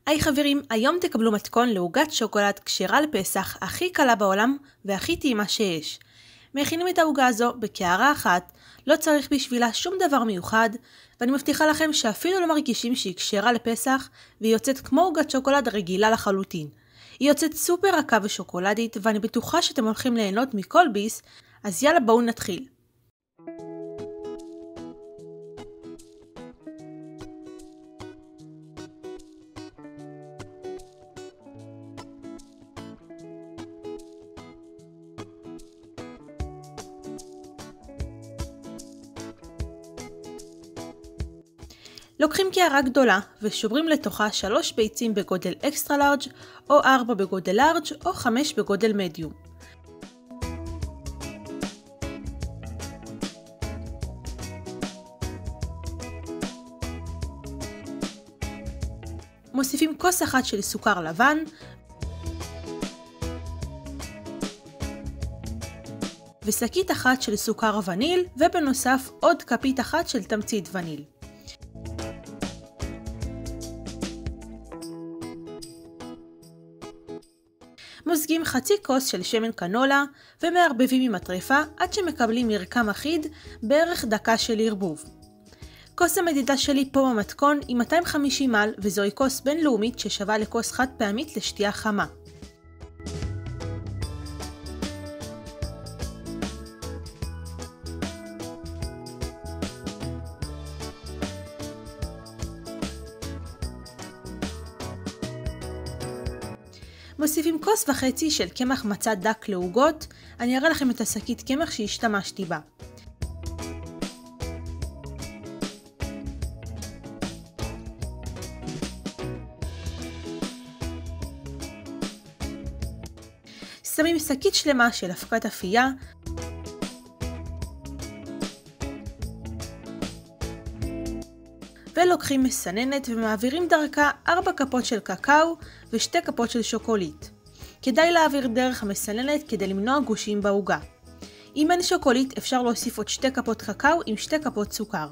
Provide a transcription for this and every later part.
היי חברים, היום תקבלו מתכון לעוגת שוקולד כשרה לפסח הכי קלה בעולם והכי טעימה שיש. מכינים את העוגה הזו בקערה אחת, לא צריך בשבילה שום דבר מיוחד, ואני מבטיחה לכם שאפילו לא מרגישים שהיא כשרה לפסח, והיא יוצאת כמו עוגת שוקולד רגילה לחלוטין. היא יוצאת סופר רכה ושוקולדית, ואני בטוחה שאתם הולכים ליהנות מכל ביס, אז יאללה בואו נתחיל. לוקחים קערה גדולה ושוברים לתוכה 3 ביצים בגודל אקסטרה לארג' או 4 בגודל לארג' או 5 בגודל מדיום. מוסיפים כוס אחת של סוכר לבן ושקית אחת של סוכר וניל, ובנוסף עוד כפית אחת של תמצית וניל. מוזגים חצי כוס של שמן קנולה ומערבבים עם הטרפה עד שמקבלים מרקם אחיד בערך דקה של ערבוב. כוס המדידה שלי פה במתכון היא 250 מל וזוהי כוס בינלאומית ששווה לכוס חד פעמית לשתייה חמה. מוסיפים כוס וחצי של קמח מצה דק לעוגות, אני אראה לכם את השקית קמח שהשתמשתי בה. שמים שקית שלמה של אבקת אפייה, ולוקחים מסננת ומעבירים דרכה 4 כפות של קקאו ו2 כפות של שוקולית. כדאי להעביר דרך המסננת כדי למנוע גושים בעוגה. אם אין שוקולית אפשר להוסיף עוד 2 כפות קקאו עם 2 כפות סוכר.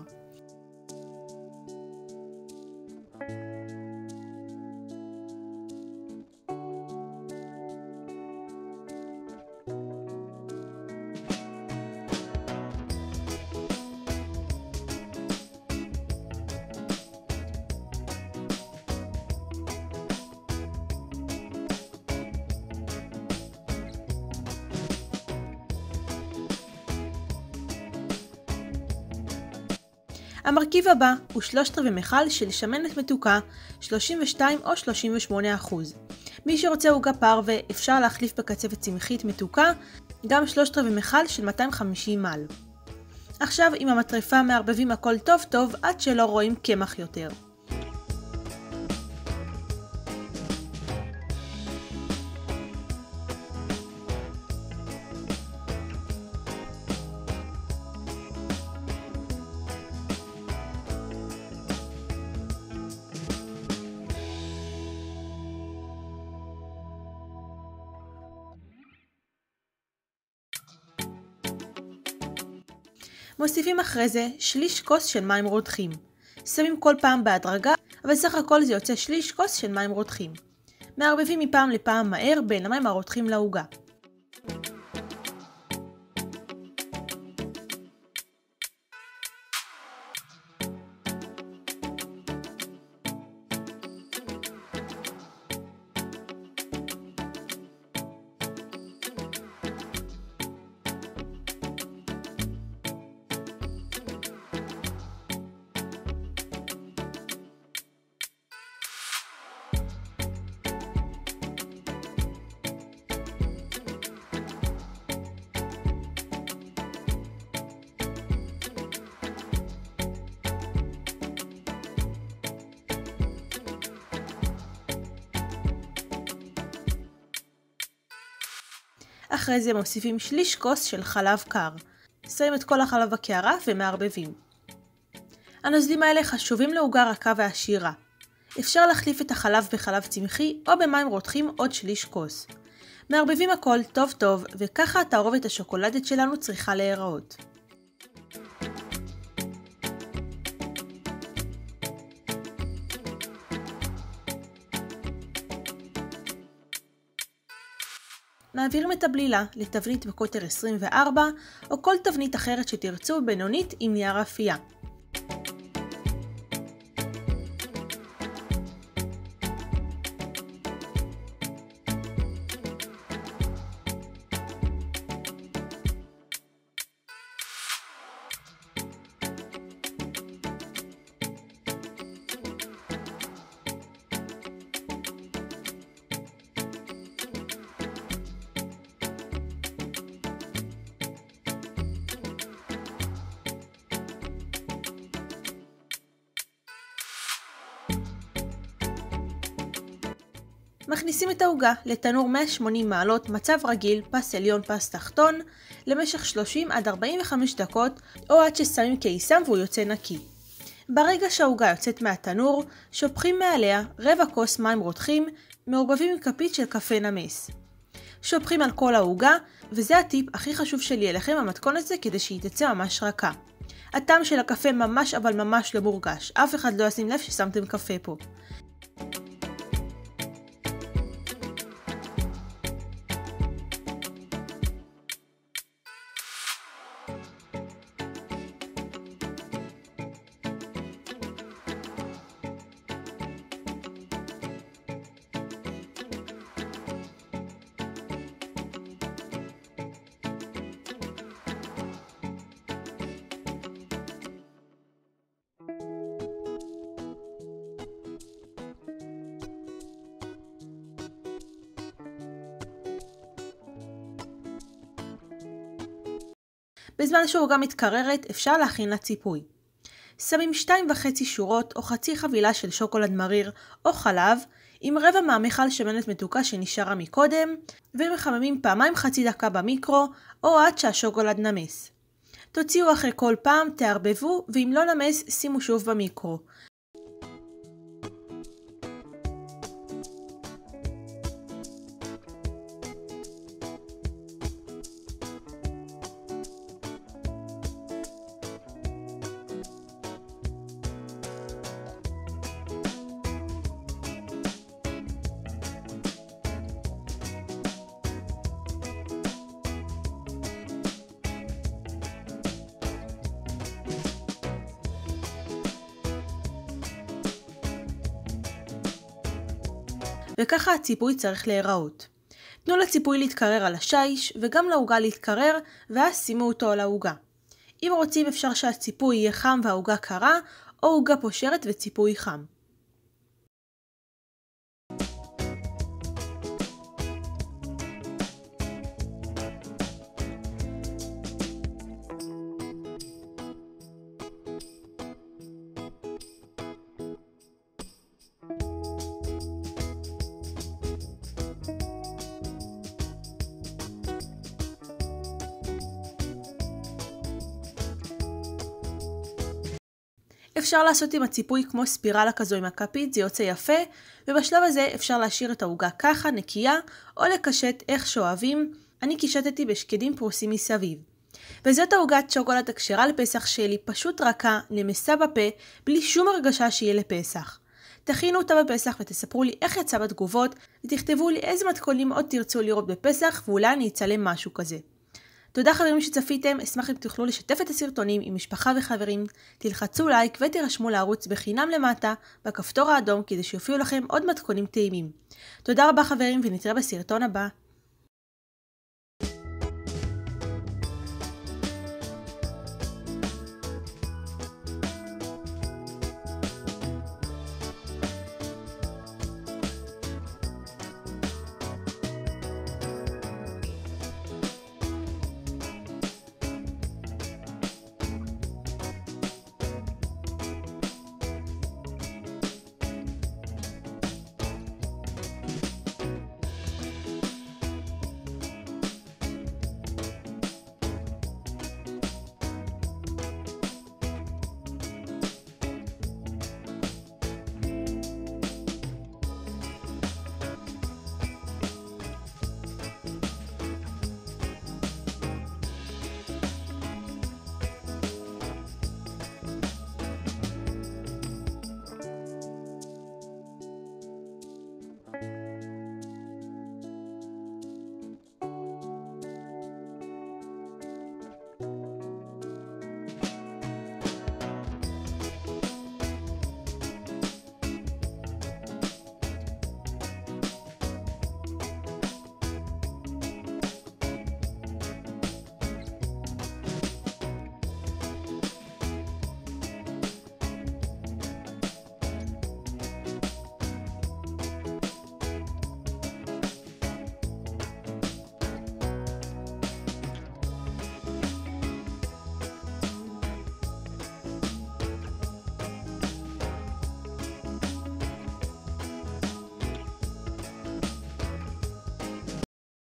המרכיב הבא הוא 3/4 מכל של שמנת מתוקה 32 או 38%. מי שרוצה עוגה פרווה אפשר להחליף בקצפת צמחית מתוקה גם 3/4 מכל של 250 מל. עכשיו עם המטרפה מערבבים הכל טוב טוב עד שלא רואים קמח יותר. מוסיפים אחרי זה שליש כוס של מים רותחים. שמים כל פעם בהדרגה, אבל סך הכל זה יוצא שליש כוס של מים רותחים. מערבבים מפעם לפעם מהר בין המים הרותחים לעוגה. אחרי זה מוסיפים שליש כוס של חלב קר. שמים את כל החלב בקערה ומערבבים. הנוזלים האלה חשובים לעוגה רכה ועשירה. אפשר להחליף את החלב בחלב צמחי או במים רותחים עוד שליש כוס. מערבבים הכל טוב טוב וככה התערובת השוקולדית שלנו צריכה להיראות. מעבירים את הבלילה לתבנית בקוטר 24 או כל תבנית אחרת שתרצו בינונית עם נייר אפייה. מכניסים את העוגה לתנור 180 מעלות מצב רגיל, פס עליון פס תחתון, למשך 30 עד 45 דקות או עד ששמים קיסם והוא יוצא נקי. ברגע שהעוגה יוצאת מהתנור, שופכים מעליה רבע כוס מים רותחים מעורבבים עם כפית של קפה נמס. שופכים על כל העוגה, וזה הטיפ הכי חשוב שלי אליכם במתכון הזה כדי שהיא תצא ממש רכה. הטעם של הקפה ממש אבל ממש לא מורגש, אף אחד לא ישים לב ששמתם קפה פה. בזמן שהעוגה מתקררת אפשר להכין לה ציפוי. שמים 2.5 שורות או חצי חבילה של שוקולד מריר או חלב עם רבע מהמכל שמנת מתוקה שנשארה מקודם, ומחממים פעמיים חצי דקה במיקרו או עד שהשוקולד נמס. תוציאו אחרי כל פעם, תערבבו, ואם לא נמס שימו שוב במיקרו. וככה הציפוי צריך להיראות. תנו לציפוי להתקרר על השיש וגם לעוגה להתקרר, ואז שימו אותו על העוגה. אם רוצים אפשר שהציפוי יהיה חם והעוגה קרה, או עוגה פושרת וציפוי חם. אפשר לעשות עם הציפוי כמו ספירלה כזו עם הכפית, זה יוצא יפה, ובשלב הזה אפשר להשאיר את העוגה ככה, נקייה, או לקשט איך שאוהבים. אני קישטתי בשקדים פרוסים מסביב. וזאת העוגת שוקולד הכשרה לפסח שלי, פשוט רכה, נמסה בפה, בלי שום הרגשה שיהיה לפסח. תכינו אותה בפסח ותספרו לי איך יצא בתגובות, ותכתבו לי איזה מתכונים עוד תרצו לראות בפסח, ואולי אני אצלם משהו כזה. תודה חברים שצפיתם, אשמח אם תוכלו לשתף את הסרטונים עם משפחה וחברים, תלחצו לייק ותירשמו לערוץ בחינם למטה בכפתור האדום כדי שיופיעו לכם עוד מתכונים טעימים. תודה רבה חברים ונתראה בסרטון הבא.